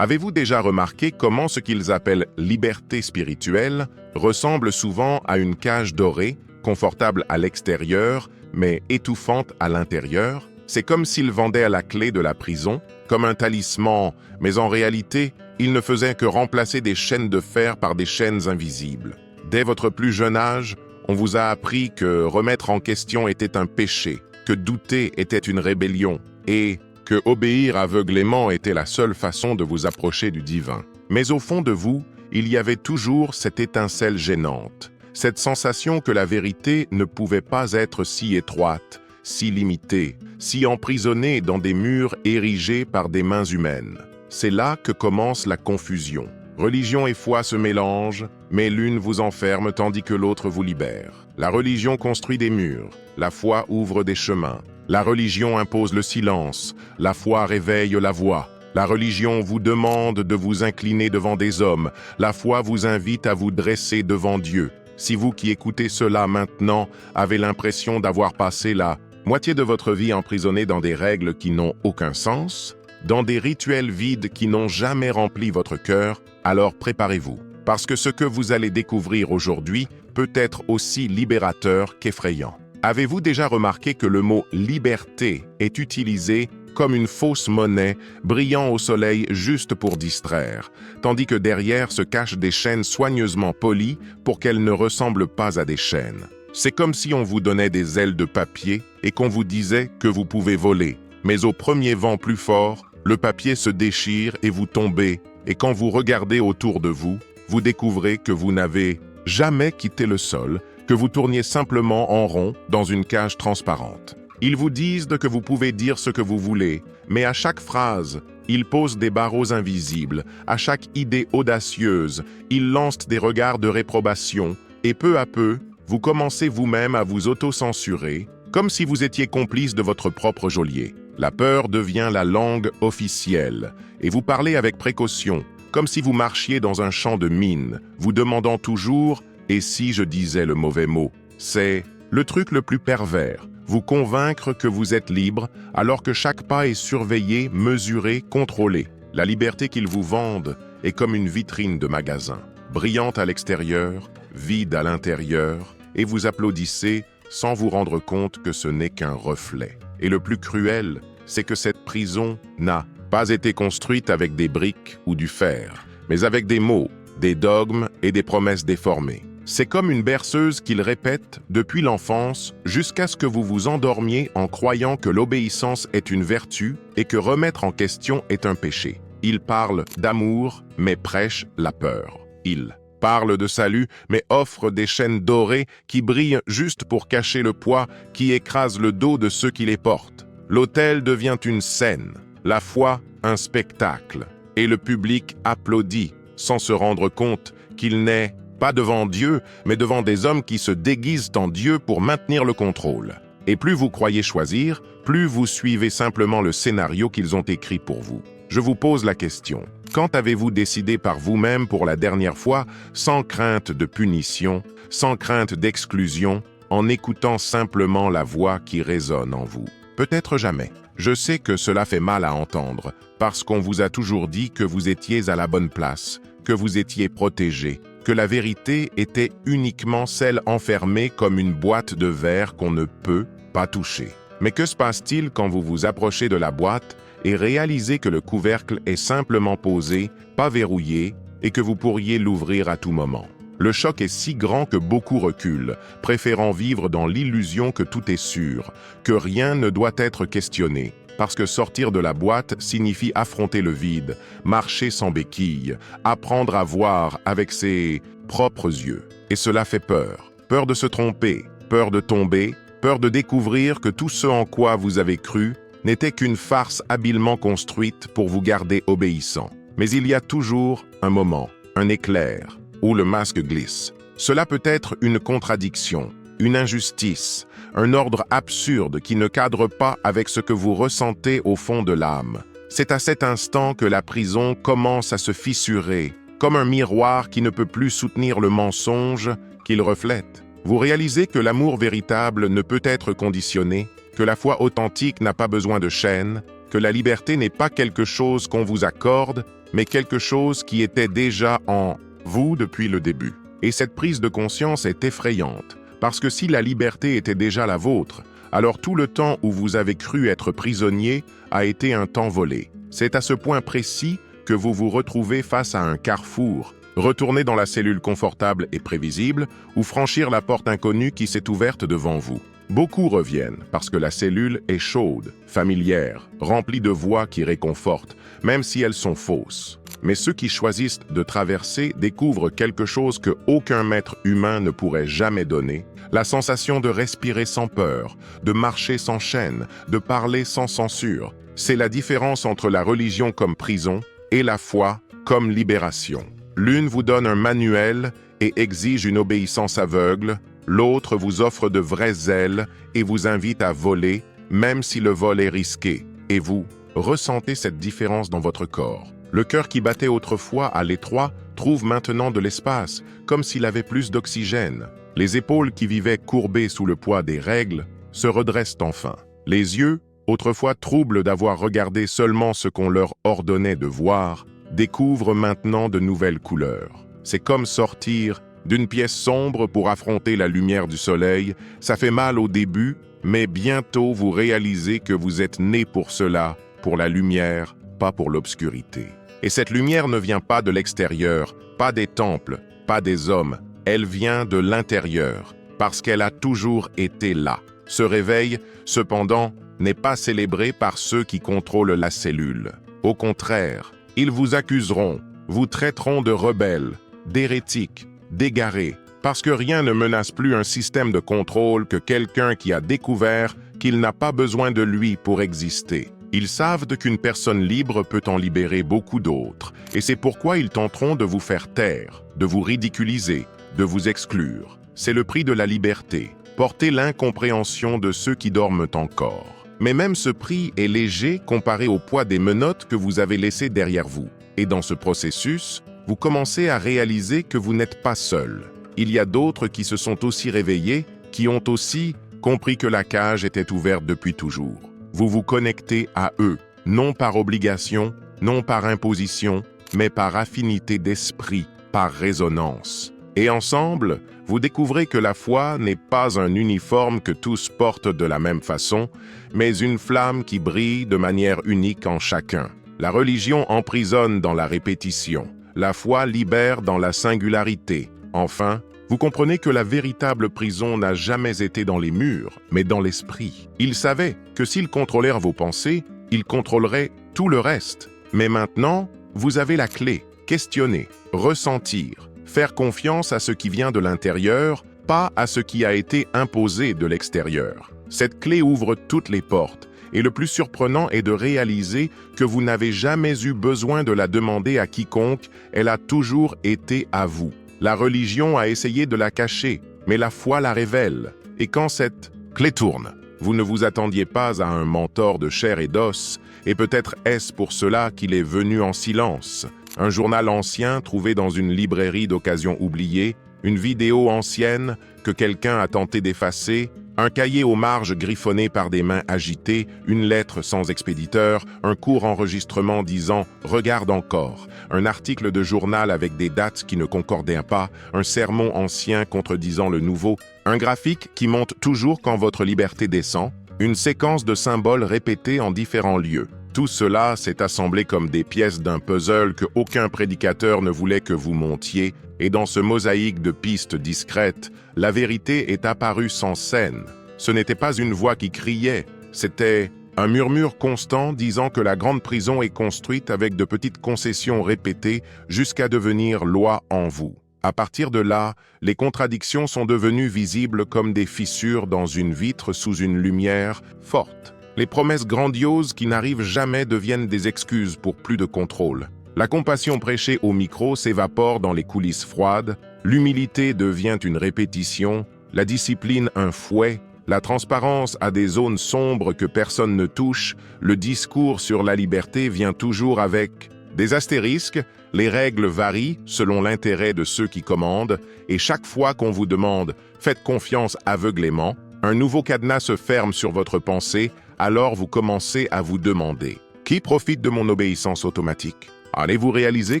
Avez-vous déjà remarqué comment ce qu'ils appellent liberté spirituelle ressemble souvent à une cage dorée, confortable à l'extérieur, mais étouffante à l'intérieur? C'est comme s'ils vendaient la clé de la prison, comme un talisman, mais en réalité, ils ne faisaient que remplacer des chaînes de fer par des chaînes invisibles. Dès votre plus jeune âge, on vous a appris que remettre en question était un péché, que douter était une rébellion, et que obéir aveuglément était la seule façon de vous approcher du divin. Mais au fond de vous, il y avait toujours cette étincelle gênante, cette sensation que la vérité ne pouvait pas être si étroite, si limitée, si emprisonnée dans des murs érigés par des mains humaines. C'est là que commence la confusion. Religion et foi se mélangent, mais l'une vous enferme tandis que l'autre vous libère. La religion construit des murs, la foi ouvre des chemins. La religion impose le silence, la foi réveille la voix. La religion vous demande de vous incliner devant des hommes, la foi vous invite à vous dresser devant Dieu. Si vous qui écoutez cela maintenant avez l'impression d'avoir passé la moitié de votre vie emprisonnée dans des règles qui n'ont aucun sens, dans des rituels vides qui n'ont jamais rempli votre cœur, alors préparez-vous. Parce que ce que vous allez découvrir aujourd'hui peut être aussi libérateur qu'effrayant. Avez-vous déjà remarqué que le mot « liberté » est utilisé comme une fausse monnaie brillant au soleil juste pour distraire, tandis que derrière se cachent des chaînes soigneusement polies pour qu'elles ne ressemblent pas à des chaînes? C'est comme si on vous donnait des ailes de papier et qu'on vous disait que vous pouvez voler. Mais au premier vent plus fort, le papier se déchire et vous tombez, et quand vous regardez autour de vous, vous découvrez que vous n'avez jamais quitté le sol, que vous tourniez simplement en rond dans une cage transparente. Ils vous disent que vous pouvez dire ce que vous voulez, mais à chaque phrase, ils posent des barreaux invisibles, à chaque idée audacieuse, ils lancent des regards de réprobation, et peu à peu, vous commencez vous-même à vous auto-censurer, comme si vous étiez complice de votre propre geôlier. La peur devient la langue officielle, et vous parlez avec précaution, comme si vous marchiez dans un champ de mine, vous demandant toujours « et si je disais le mauvais mot ?» C'est le truc le plus pervers, vous convaincre que vous êtes libre alors que chaque pas est surveillé, mesuré, contrôlé. La liberté qu'ils vous vendent est comme une vitrine de magasin, brillante à l'extérieur, vide à l'intérieur, et vous applaudissez sans vous rendre compte que ce n'est qu'un reflet. Et le plus cruel, c'est que cette prison n'a pas été construite avec des briques ou du fer, mais avec des mots, des dogmes et des promesses déformées. C'est comme une berceuse qu'il répète depuis l'enfance jusqu'à ce que vous vous endormiez en croyant que l'obéissance est une vertu et que remettre en question est un péché. Il parle d'amour, mais prêche la peur. Il parle de salut, mais offre des chaînes dorées qui brillent juste pour cacher le poids qui écrase le dos de ceux qui les portent. L'autel devient une scène, la foi un spectacle, et le public applaudit sans se rendre compte qu'il n'est pas devant Dieu, mais devant des hommes qui se déguisent en Dieu pour maintenir le contrôle. Et plus vous croyez choisir, plus vous suivez simplement le scénario qu'ils ont écrit pour vous. Je vous pose la question. Quand avez-vous décidé par vous-même pour la dernière fois, sans crainte de punition, sans crainte d'exclusion, en écoutant simplement la voix qui résonne en vous? Peut-être jamais. Je sais que cela fait mal à entendre, parce qu'on vous a toujours dit que vous étiez à la bonne place, que vous étiez protégé, que la vérité était uniquement celle enfermée comme une boîte de verre qu'on ne peut pas toucher. Mais que se passe-t-il quand vous vous approchez de la boîte et réalisez que le couvercle est simplement posé, pas verrouillé, et que vous pourriez l'ouvrir à tout moment? Le choc est si grand que beaucoup reculent, préférant vivre dans l'illusion que tout est sûr, que rien ne doit être questionné, parce que sortir de la boîte signifie affronter le vide, marcher sans béquille, apprendre à voir avec ses propres yeux. Et cela fait peur. Peur de se tromper, peur de tomber, peur de découvrir que tout ce en quoi vous avez cru n'était qu'une farce habilement construite pour vous garder obéissant. Mais il y a toujours un moment, un éclair, où le masque glisse. Cela peut être une contradiction, une injustice, un ordre absurde qui ne cadre pas avec ce que vous ressentez au fond de l'âme. C'est à cet instant que la prison commence à se fissurer, comme un miroir qui ne peut plus soutenir le mensonge qu'il reflète. Vous réalisez que l'amour véritable ne peut être conditionné, que la foi authentique n'a pas besoin de chaînes, que la liberté n'est pas quelque chose qu'on vous accorde, mais quelque chose qui était déjà en vous depuis le début. Et cette prise de conscience est effrayante, parce que si la liberté était déjà la vôtre, alors tout le temps où vous avez cru être prisonnier a été un temps volé. C'est à ce point précis que vous vous retrouvez face à un carrefour, retourner dans la cellule confortable et prévisible ou franchir la porte inconnue qui s'est ouverte devant vous. Beaucoup reviennent parce que la cellule est chaude, familière, remplie de voix qui réconfortent, même si elles sont fausses. Mais ceux qui choisissent de traverser découvrent quelque chose que aucun maître humain ne pourrait jamais donner, la sensation de respirer sans peur, de marcher sans chaîne, de parler sans censure. C'est la différence entre la religion comme prison et la foi comme libération. L'une vous donne un manuel et exige une obéissance aveugle, l'autre vous offre de vraies ailes et vous invite à voler, même si le vol est risqué. Et vous ressentez cette différence dans votre corps. Le cœur qui battait autrefois à l'étroit trouve maintenant de l'espace, comme s'il avait plus d'oxygène. Les épaules qui vivaient courbées sous le poids des règles se redressent enfin. Les yeux, autrefois troubles d'avoir regardé seulement ce qu'on leur ordonnait de voir, découvrent maintenant de nouvelles couleurs. C'est comme sortir d'une pièce sombre pour affronter la lumière du soleil. Ça fait mal au début, mais bientôt vous réalisez que vous êtes né pour cela, pour la lumière, pas pour l'obscurité. Et cette lumière ne vient pas de l'extérieur, pas des temples, pas des hommes. Elle vient de l'intérieur, parce qu'elle a toujours été là. Ce réveil, cependant, n'est pas célébré par ceux qui contrôlent la cellule. Au contraire, ils vous accuseront, vous traiteront de rebelles, d'hérétiques, d'égarés, parce que rien ne menace plus un système de contrôle que quelqu'un qui a découvert qu'il n'a pas besoin de lui pour exister. Ils savent qu'une personne libre peut en libérer beaucoup d'autres, et c'est pourquoi ils tenteront de vous faire taire, de vous ridiculiser, de vous exclure. C'est le prix de la liberté, porter l'incompréhension de ceux qui dorment encore. Mais même ce prix est léger comparé au poids des menottes que vous avez laissées derrière vous. Et dans ce processus, vous commencez à réaliser que vous n'êtes pas seul. Il y a d'autres qui se sont aussi réveillés, qui ont aussi compris que la cage était ouverte depuis toujours. Vous vous connectez à eux, non par obligation, non par imposition, mais par affinité d'esprit, par résonance. Et ensemble, vous découvrez que la foi n'est pas un uniforme que tous portent de la même façon, mais une flamme qui brille de manière unique en chacun. La religion emprisonne dans la répétition. La foi libère dans la singularité. Enfin, vous comprenez que la véritable prison n'a jamais été dans les murs, mais dans l'esprit. Ils savaient que s'ils contrôlèrent vos pensées, ils contrôleraient tout le reste. Mais maintenant, vous avez la clé. Questionner, ressentir, faire confiance à ce qui vient de l'intérieur, pas à ce qui a été imposé de l'extérieur. Cette clé ouvre toutes les portes. Et le plus surprenant est de réaliser que vous n'avez jamais eu besoin de la demander à quiconque, elle a toujours été à vous. La religion a essayé de la cacher, mais la foi la révèle. Et quand cette clé tourne, vous ne vous attendiez pas à un mentor de chair et d'os, et peut-être est-ce pour cela qu'il est venu en silence. Un journal ancien trouvé dans une librairie d'occasion oubliée, une vidéo ancienne que quelqu'un a tenté d'effacer, un cahier aux marges griffonné par des mains agitées, une lettre sans expéditeur, un court enregistrement disant « Regarde encore », un article de journal avec des dates qui ne concordaient pas, un sermon ancien contredisant le nouveau, un graphique qui monte toujours quand votre liberté descend, une séquence de symboles répétés en différents lieux. Tout cela s'est assemblé comme des pièces d'un puzzle que aucun prédicateur ne voulait que vous montiez, et dans ce mosaïque de pistes discrètes, la vérité est apparue sans scène. Ce n'était pas une voix qui criait, c'était un murmure constant disant que la grande prison est construite avec de petites concessions répétées jusqu'à devenir loi en vous. À partir de là, les contradictions sont devenues visibles comme des fissures dans une vitre sous une lumière forte. Les promesses grandioses qui n'arrivent jamais deviennent des excuses pour plus de contrôle. La compassion prêchée au micro s'évapore dans les coulisses froides, l'humilité devient une répétition, la discipline un fouet, la transparence a des zones sombres que personne ne touche, le discours sur la liberté vient toujours avec des astérisques, les règles varient selon l'intérêt de ceux qui commandent, et chaque fois qu'on vous demande « faites confiance aveuglément », un nouveau cadenas se ferme sur votre pensée, alors vous commencez à vous demander « qui profite de mon obéissance automatique ?» Allez-vous réaliser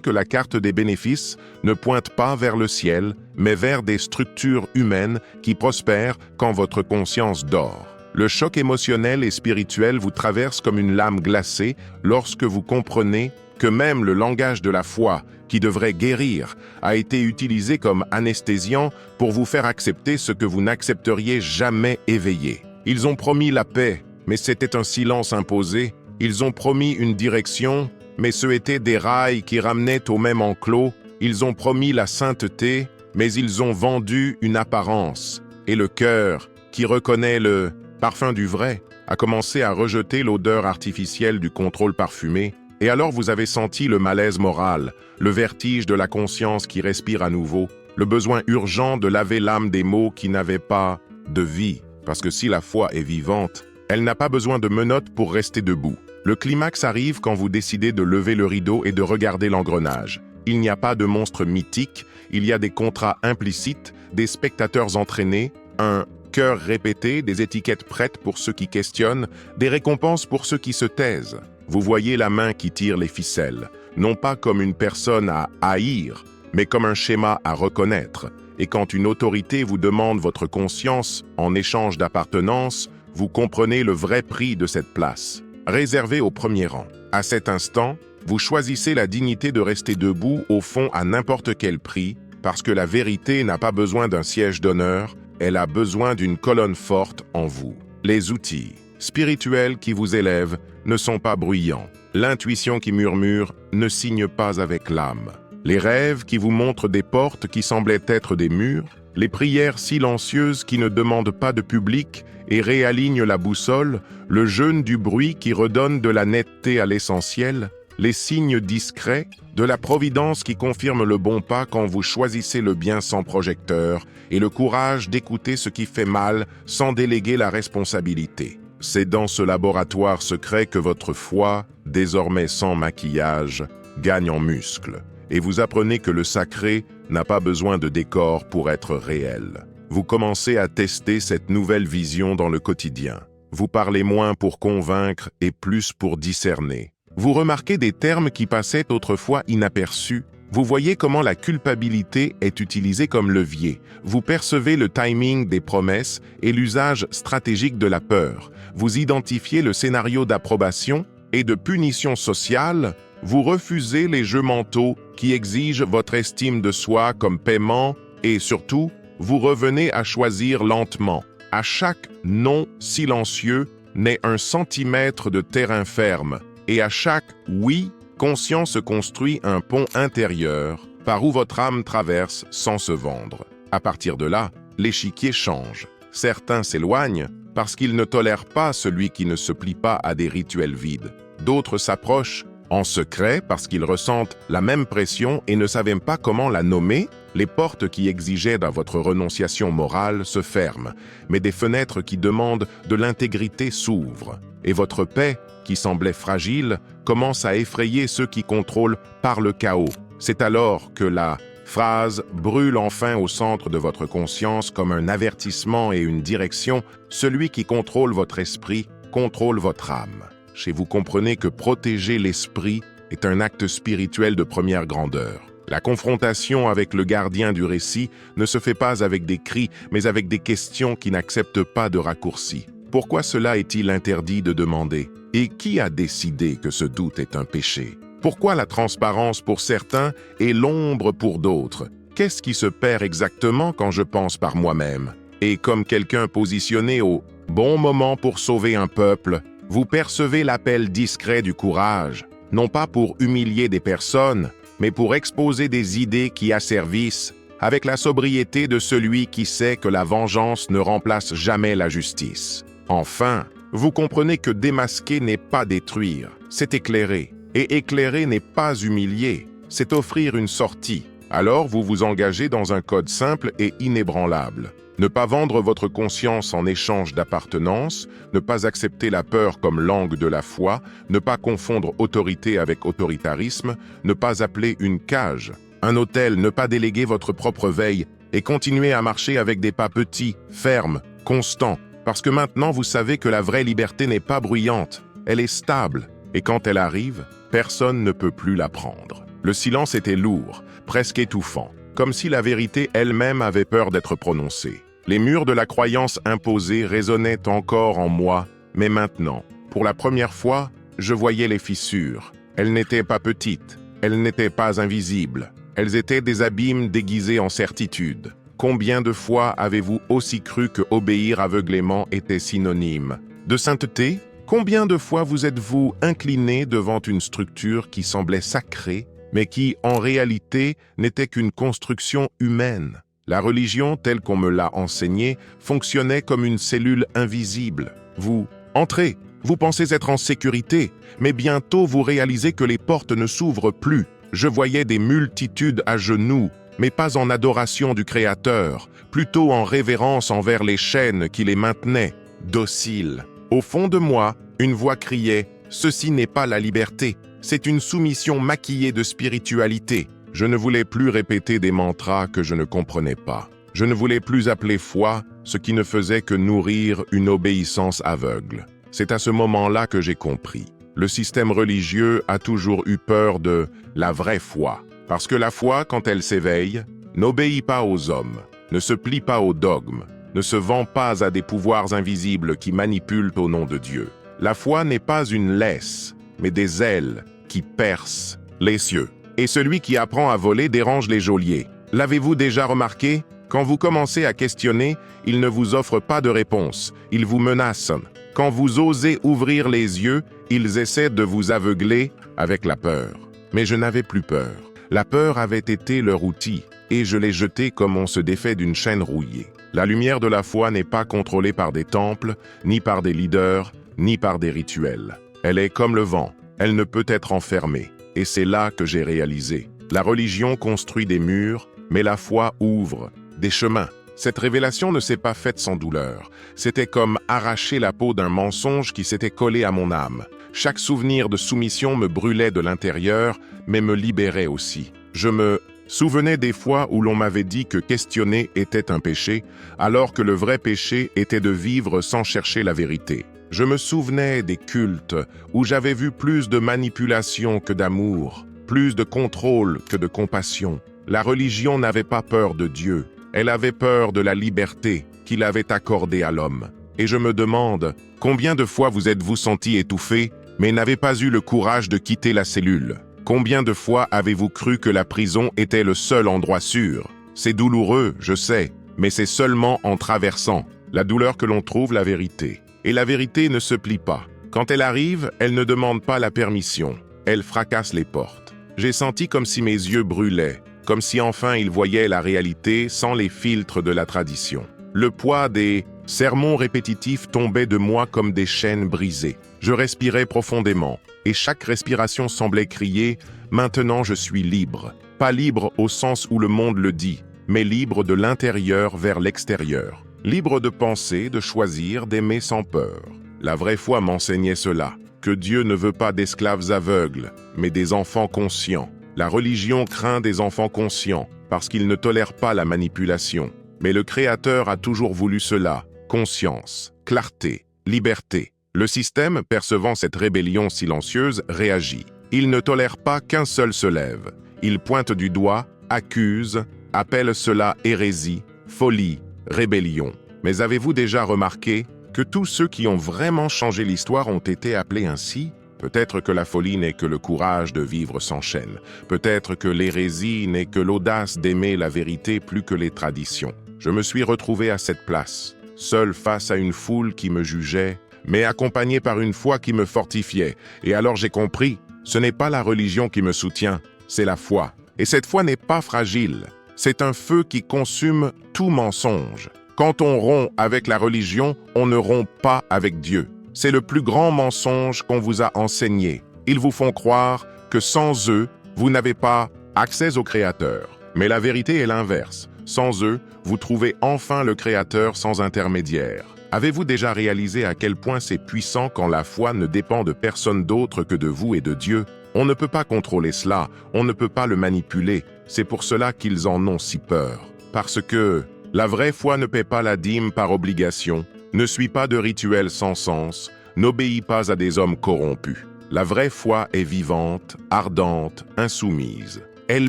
que la carte des bénéfices ne pointe pas vers le ciel, mais vers des structures humaines qui prospèrent quand votre conscience dort. Le choc émotionnel et spirituel vous traverse comme une lame glacée lorsque vous comprenez que même le langage de la foi, qui devrait guérir, a été utilisé comme anesthésiant pour vous faire accepter ce que vous n'accepteriez jamais éveillé. Ils ont promis la paix, mais c'était un silence imposé. Ils ont promis une direction, mais ce étaient des rails qui ramenaient au même enclos. Ils ont promis la sainteté, mais ils ont vendu une apparence. Et le cœur, qui reconnaît le parfum du vrai, a commencé à rejeter l'odeur artificielle du contrôle parfumé. Et alors vous avez senti le malaise moral, le vertige de la conscience qui respire à nouveau, le besoin urgent de laver l'âme des mots qui n'avaient pas de vie. Parce que si la foi est vivante, elle n'a pas besoin de menottes pour rester debout. Le climax arrive quand vous décidez de lever le rideau et de regarder l'engrenage. Il n'y a pas de monstre mythique, il y a des contrats implicites, des spectateurs entraînés, un cœur répété, des étiquettes prêtes pour ceux qui questionnent, des récompenses pour ceux qui se taisent. Vous voyez la main qui tire les ficelles, non pas comme une personne à haïr, mais comme un schéma à reconnaître. Et quand une autorité vous demande votre conscience en échange d'appartenance, vous comprenez le vrai prix de cette place, réservée au premier rang. À cet instant, vous choisissez la dignité de rester debout au fond à n'importe quel prix, parce que la vérité n'a pas besoin d'un siège d'honneur, elle a besoin d'une colonne forte en vous. Les outils spirituels qui vous élèvent ne sont pas bruyants. L'intuition qui murmure ne signe pas avec l'âme. Les rêves qui vous montrent des portes qui semblaient être des murs, les prières silencieuses qui ne demandent pas de public et réalignent la boussole, le jeûne du bruit qui redonne de la netteté à l'essentiel, les signes discrets de la providence qui confirme le bon pas quand vous choisissez le bien sans projecteur et le courage d'écouter ce qui fait mal sans déléguer la responsabilité. C'est dans ce laboratoire secret que votre foi, désormais sans maquillage, gagne en muscles. Et vous apprenez que le sacré n'a pas besoin de décor pour être réel. Vous commencez à tester cette nouvelle vision dans le quotidien. Vous parlez moins pour convaincre et plus pour discerner. Vous remarquez des termes qui passaient autrefois inaperçus. Vous voyez comment la culpabilité est utilisée comme levier. Vous percevez le timing des promesses et l'usage stratégique de la peur. Vous identifiez le scénario d'approbation et de punition sociale. Vous refusez les jeux mentaux qui exigent votre estime de soi comme paiement et surtout, vous revenez à choisir lentement. À chaque non silencieux naît un centimètre de terrain ferme et à chaque oui, conscient se construit un pont intérieur par où votre âme traverse sans se vendre. À partir de là, l'échiquier change. Certains s'éloignent parce qu'ils ne tolèrent pas celui qui ne se plie pas à des rituels vides. D'autres s'approchent en secret parce qu'ils ressentent la même pression et ne savaient pas comment la nommer. Les portes qui exigeaient dans votre renonciation morale se ferment, mais des fenêtres qui demandent de l'intégrité s'ouvrent. Et votre paix, qui semblait fragile, commence à effrayer ceux qui contrôlent par le chaos. C'est alors que la phrase brûle enfin au centre de votre conscience comme un avertissement et une direction. Celui qui contrôle votre esprit contrôle votre âme. Chez vous comprenez que protéger l'esprit est un acte spirituel de première grandeur. La confrontation avec le gardien du récit ne se fait pas avec des cris, mais avec des questions qui n'acceptent pas de raccourcis. Pourquoi cela est-il interdit de demander? Et qui a décidé que ce doute est un péché? Pourquoi la transparence pour certains et l'ombre pour d'autres? Qu'est-ce qui se perd exactement quand je pense par moi-même? Et comme quelqu'un positionné au bon moment pour sauver un peuple, vous percevez l'appel discret du courage, non pas pour humilier des personnes, mais pour exposer des idées qui asservissent, avec la sobriété de celui qui sait que la vengeance ne remplace jamais la justice. Enfin, vous comprenez que démasquer n'est pas détruire, c'est éclairer. Et éclairer n'est pas humilier, c'est offrir une sortie. Alors vous vous engagez dans un code simple et inébranlable. Ne pas vendre votre conscience en échange d'appartenance, ne pas accepter la peur comme langue de la foi, ne pas confondre autorité avec autoritarisme, ne pas appeler une cage un hôtel, ne pas déléguer votre propre veille et continuer à marcher avec des pas petits, fermes, constants, parce que maintenant vous savez que la vraie liberté n'est pas bruyante, elle est stable, et quand elle arrive, personne ne peut plus la prendre. Le silence était lourd, presque étouffant, comme si la vérité elle-même avait peur d'être prononcée. Les murs de la croyance imposée résonnaient encore en moi, mais maintenant, pour la première fois, je voyais les fissures. Elles n'étaient pas petites, elles n'étaient pas invisibles. Elles étaient des abîmes déguisés en certitude. Combien de fois avez-vous aussi cru que obéir aveuglément était synonyme de sainteté? Combien de fois vous êtes-vous incliné devant une structure qui semblait sacrée, mais qui, en réalité, n'était qu'une construction humaine? La religion, telle qu'on me l'a enseignée, fonctionnait comme une cellule invisible. Vous entrez, vous pensez être en sécurité, mais bientôt vous réalisez que les portes ne s'ouvrent plus. Je voyais des multitudes à genoux, mais pas en adoration du Créateur, plutôt en révérence envers les chaînes qui les maintenaient, dociles. Au fond de moi, une voix criait « Ceci n'est pas la liberté, c'est une soumission maquillée de spiritualité ». Je ne voulais plus répéter des mantras que je ne comprenais pas. Je ne voulais plus appeler foi ce qui ne faisait que nourrir une obéissance aveugle. C'est à ce moment-là que j'ai compris. Le système religieux a toujours eu peur de la vraie foi. Parce que la foi, quand elle s'éveille, n'obéit pas aux hommes, ne se plie pas aux dogmes, ne se vend pas à des pouvoirs invisibles qui manipulent au nom de Dieu. La foi n'est pas une laisse, mais des ailes qui percent les cieux. Et celui qui apprend à voler dérange les geôliers. L'avez-vous déjà remarqué? Quand vous commencez à questionner, il ne vous offre pas de réponse, il vous menace. Quand vous osez ouvrir les yeux, ils essaient de vous aveugler avec la peur. Mais je n'avais plus peur. La peur avait été leur outil, et je l'ai jeté comme on se défait d'une chaîne rouillée. La lumière de la foi n'est pas contrôlée par des temples, ni par des leaders, ni par des rituels. Elle est comme le vent, elle ne peut être enfermée. Et c'est là que j'ai réalisé. La religion construit des murs, mais la foi ouvre des chemins. Cette révélation ne s'est pas faite sans douleur. C'était comme arracher la peau d'un mensonge qui s'était collé à mon âme. Chaque souvenir de soumission me brûlait de l'intérieur, mais me libérait aussi. Je me souvenais des fois où l'on m'avait dit que questionner était un péché, alors que le vrai péché était de vivre sans chercher la vérité. Je me souvenais des cultes où j'avais vu plus de manipulation que d'amour, plus de contrôle que de compassion. La religion n'avait pas peur de Dieu, elle avait peur de la liberté qu'il avait accordée à l'homme. Et je me demande, combien de fois vous êtes-vous senti étouffé, mais n'avez pas eu le courage de quitter la cellule? Combien de fois avez-vous cru que la prison était le seul endroit sûr? C'est douloureux, je sais, mais c'est seulement en traversant la douleur que l'on trouve la vérité. Et la vérité ne se plie pas. Quand elle arrive, elle ne demande pas la permission. Elle fracasse les portes. J'ai senti comme si mes yeux brûlaient, comme si enfin ils voyaient la réalité sans les filtres de la tradition. Le poids des sermons répétitifs tombait de moi comme des chaînes brisées. Je respirais profondément, et chaque respiration semblait crier « Maintenant je suis libre ». Pas libre au sens où le monde le dit, mais libre de l'intérieur vers l'extérieur. Libre de penser, de choisir, d'aimer sans peur. La vraie foi m'enseignait cela, que Dieu ne veut pas d'esclaves aveugles, mais des enfants conscients. La religion craint des enfants conscients, parce qu'ils ne tolèrent pas la manipulation. Mais le Créateur a toujours voulu cela, conscience, clarté, liberté. Le système, percevant cette rébellion silencieuse, réagit. Il ne tolère pas qu'un seul se lève. Il pointe du doigt, accuse, appelle cela hérésie, folie, rébellion. Mais avez-vous déjà remarqué que tous ceux qui ont vraiment changé l'histoire ont été appelés ainsi? Peut-être que la folie n'est que le courage de vivre sans chaîne. Peut-être que l'hérésie n'est que l'audace d'aimer la vérité plus que les traditions. Je me suis retrouvé à cette place, seul face à une foule qui me jugeait, mais accompagné par une foi qui me fortifiait. Et alors j'ai compris, ce n'est pas la religion qui me soutient, c'est la foi. Et cette foi n'est pas fragile. C'est un feu qui consume tout mensonge. Quand on rompt avec la religion, on ne rompt pas avec Dieu. C'est le plus grand mensonge qu'on vous a enseigné. Ils vous font croire que sans eux, vous n'avez pas accès au Créateur. Mais la vérité est l'inverse. Sans eux, vous trouvez enfin le Créateur sans intermédiaire. Avez-vous déjà réalisé à quel point c'est puissant quand la foi ne dépend de personne d'autre que de vous et de Dieu? On ne peut pas contrôler cela, on ne peut pas le manipuler. C'est pour cela qu'ils en ont si peur. Parce que la vraie foi ne paie pas la dîme par obligation, ne suit pas de rituels sans sens, n'obéit pas à des hommes corrompus. La vraie foi est vivante, ardente, insoumise. Elle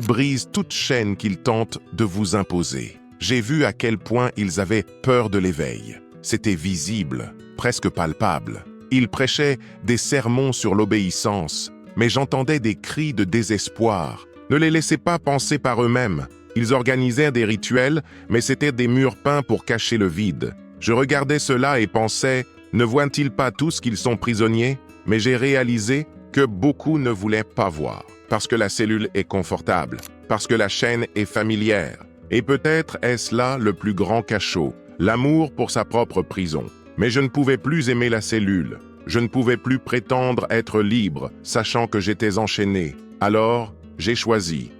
brise toute chaîne qu'ils tentent de vous imposer. J'ai vu à quel point ils avaient peur de l'éveil. C'était visible, presque palpable. Ils prêchaient des sermons sur l'obéissance, mais j'entendais des cris de désespoir. Ne les laissez pas penser par eux-mêmes. Ils organisaient des rituels, mais c'étaient des murs peints pour cacher le vide. Je regardais cela et pensais, ne voient-ils pas tous qu'ils sont prisonniers? Mais j'ai réalisé que beaucoup ne voulaient pas voir, parce que la cellule est confortable, parce que la chaîne est familière. Et peut-être est-ce là le plus grand cachot, l'amour pour sa propre prison. Mais je ne pouvais plus aimer la cellule. Je ne pouvais plus prétendre être libre, sachant que j'étais enchaîné. Alors, j'ai choisi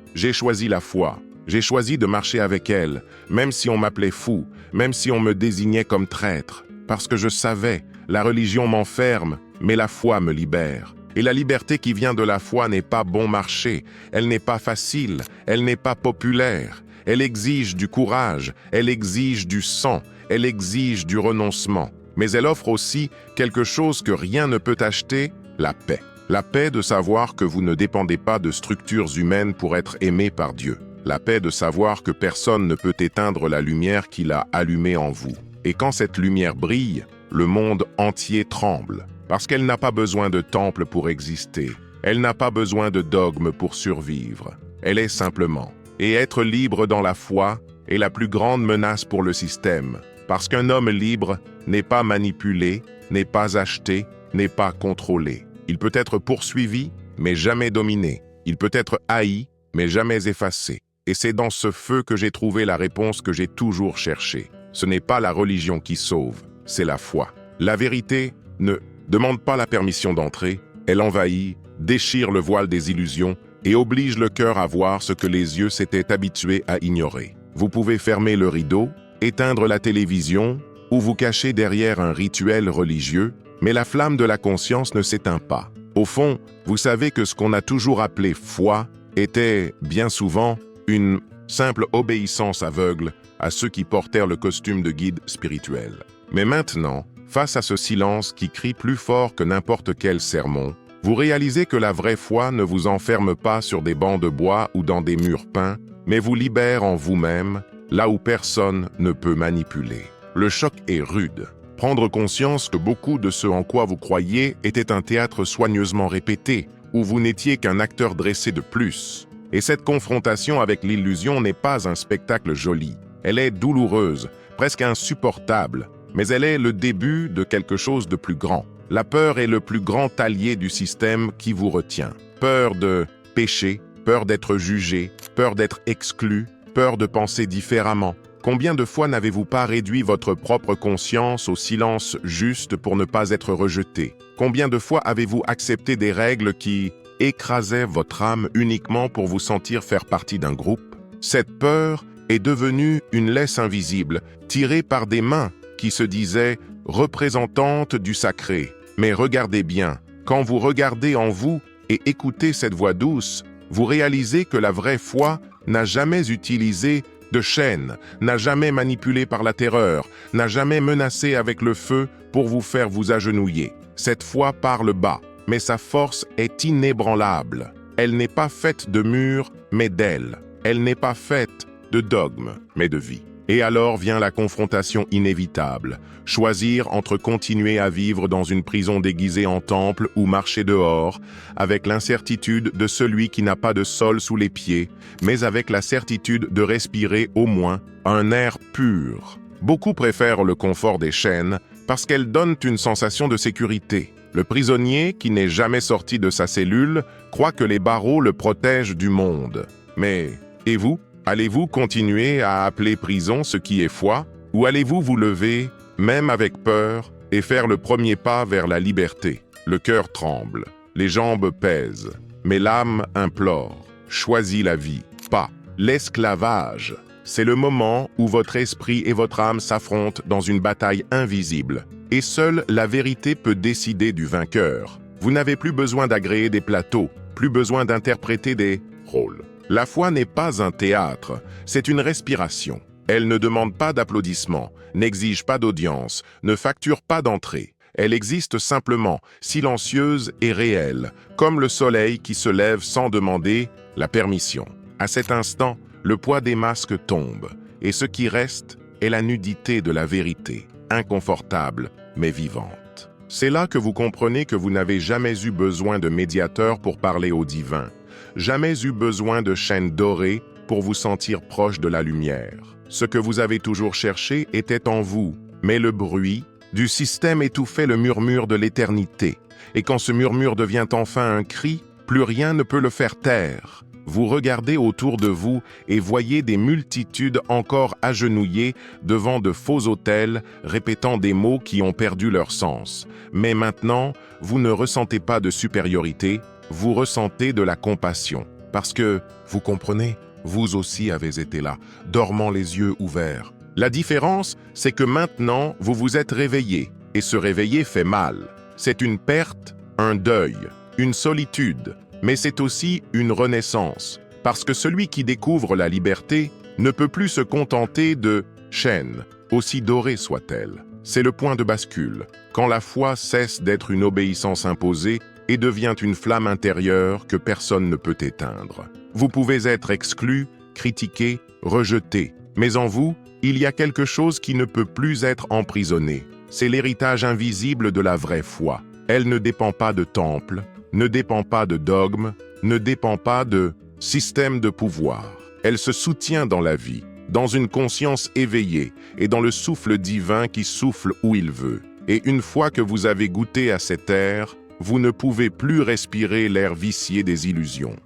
la foi. J'ai choisi de marcher avec elle, même si on m'appelait fou, même si on me désignait comme traître. Parce que je savais, la religion m'enferme, mais la foi me libère. Et la liberté qui vient de la foi n'est pas bon marché, elle n'est pas facile, elle n'est pas populaire. Elle exige du courage, elle exige du sang, elle exige du renoncement. Mais elle offre aussi quelque chose que rien ne peut acheter, la paix. La paix de savoir que vous ne dépendez pas de structures humaines pour être aimé par Dieu. La paix de savoir que personne ne peut éteindre la lumière qu'il a allumée en vous. Et quand cette lumière brille, le monde entier tremble. Parce qu'elle n'a pas besoin de temple pour exister. Elle n'a pas besoin de dogme pour survivre. Elle est simplement. Et être libre dans la foi est la plus grande menace pour le système. Parce qu'un homme libre n'est pas manipulé, n'est pas acheté, n'est pas contrôlé. Il peut être poursuivi, mais jamais dominé. Il peut être haï, mais jamais effacé. Et c'est dans ce feu que j'ai trouvé la réponse que j'ai toujours cherchée. Ce n'est pas la religion qui sauve, c'est la foi. La vérité ne demande pas la permission d'entrer, elle envahit, déchire le voile des illusions et oblige le cœur à voir ce que les yeux s'étaient habitués à ignorer. Vous pouvez fermer le rideau, éteindre la télévision ou vous cacher derrière un rituel religieux, mais la flamme de la conscience ne s'éteint pas. Au fond, vous savez que ce qu'on a toujours appelé foi était, bien souvent, une simple obéissance aveugle à ceux qui portèrent le costume de guide spirituel. Mais maintenant, face à ce silence qui crie plus fort que n'importe quel sermon, vous réalisez que la vraie foi ne vous enferme pas sur des bancs de bois ou dans des murs peints, mais vous libère en vous-même, là où personne ne peut manipuler. Le choc est rude. Prendre conscience que beaucoup de ce en quoi vous croyiez était un théâtre soigneusement répété, où vous n'étiez qu'un acteur dressé de plus. Et cette confrontation avec l'illusion n'est pas un spectacle joli. Elle est douloureuse, presque insupportable, mais elle est le début de quelque chose de plus grand. La peur est le plus grand allié du système qui vous retient. Peur de pécher, peur d'être jugé, peur d'être exclu, peur de penser différemment. Combien de fois n'avez-vous pas réduit votre propre conscience au silence juste pour ne pas être rejeté? Combien de fois avez-vous accepté des règles qui écrasaient votre âme uniquement pour vous sentir faire partie d'un groupe? Cette peur est devenue une laisse invisible, tirée par des mains qui se disaient représentantes du sacré. Mais regardez bien, quand vous regardez en vous et écoutez cette voix douce, vous réalisez que la vraie foi n'a jamais utilisé de chaîne, n'a jamais manipulé par la terreur, n'a jamais menacé avec le feu pour vous faire vous agenouiller. Cette foi parle bas, mais sa force est inébranlable. Elle n'est pas faite de murs, mais d'ailes. Elle n'est pas faite de dogmes, mais de vie. Et alors vient la confrontation inévitable. Choisir entre continuer à vivre dans une prison déguisée en temple ou marcher dehors, avec l'incertitude de celui qui n'a pas de sol sous les pieds, mais avec la certitude de respirer au moins un air pur. Beaucoup préfèrent le confort des chaînes parce qu'elles donnent une sensation de sécurité. Le prisonnier, qui n'est jamais sorti de sa cellule, croit que les barreaux le protègent du monde. Mais, et vous? Allez-vous continuer à appeler prison ce qui est foi, ou allez-vous vous lever, même avec peur, et faire le premier pas vers la liberté? Le cœur tremble, les jambes pèsent, mais l'âme implore. Choisis la vie, pas l'esclavage. C'est le moment où votre esprit et votre âme s'affrontent dans une bataille invisible, et seule la vérité peut décider du vainqueur. Vous n'avez plus besoin d'agréer des plateaux, plus besoin d'interpréter des rôles. La foi n'est pas un théâtre, c'est une respiration. Elle ne demande pas d'applaudissements, n'exige pas d'audience, ne facture pas d'entrée. Elle existe simplement, silencieuse et réelle, comme le soleil qui se lève sans demander la permission. À cet instant, le poids des masques tombe, et ce qui reste est la nudité de la vérité, inconfortable mais vivante. C'est là que vous comprenez que vous n'avez jamais eu besoin de médiateur pour parler au divin, jamais eu besoin de chaîne dorée pour vous sentir proche de la lumière. Ce que vous avez toujours cherché était en vous, mais le bruit du système étouffait le murmure de l'éternité. Et quand ce murmure devient enfin un cri, plus rien ne peut le faire taire. Vous regardez autour de vous et voyez des multitudes encore agenouillées devant de faux autels, répétant des mots qui ont perdu leur sens. Mais maintenant, vous ne ressentez pas de supériorité, vous ressentez de la compassion. Parce que, vous comprenez, vous aussi avez été là, dormant les yeux ouverts. La différence, c'est que maintenant, vous vous êtes réveillé, et se réveiller fait mal. C'est une perte, un deuil, une solitude, mais c'est aussi une renaissance, parce que celui qui découvre la liberté ne peut plus se contenter de chaînes, aussi dorées soient-elles. C'est le point de bascule, quand la foi cesse d'être une obéissance imposée et devient une flamme intérieure que personne ne peut éteindre. Vous pouvez être exclu, critiqué, rejeté, mais en vous, il y a quelque chose qui ne peut plus être emprisonné. C'est l'héritage invisible de la vraie foi. Elle ne dépend pas de temple, ne dépend pas de dogme, ne dépend pas de système de pouvoir. Elle se soutient dans la vie, dans une conscience éveillée et dans le souffle divin qui souffle où il veut. Et une fois que vous avez goûté à cet air, vous ne pouvez plus respirer l'air vicié des illusions.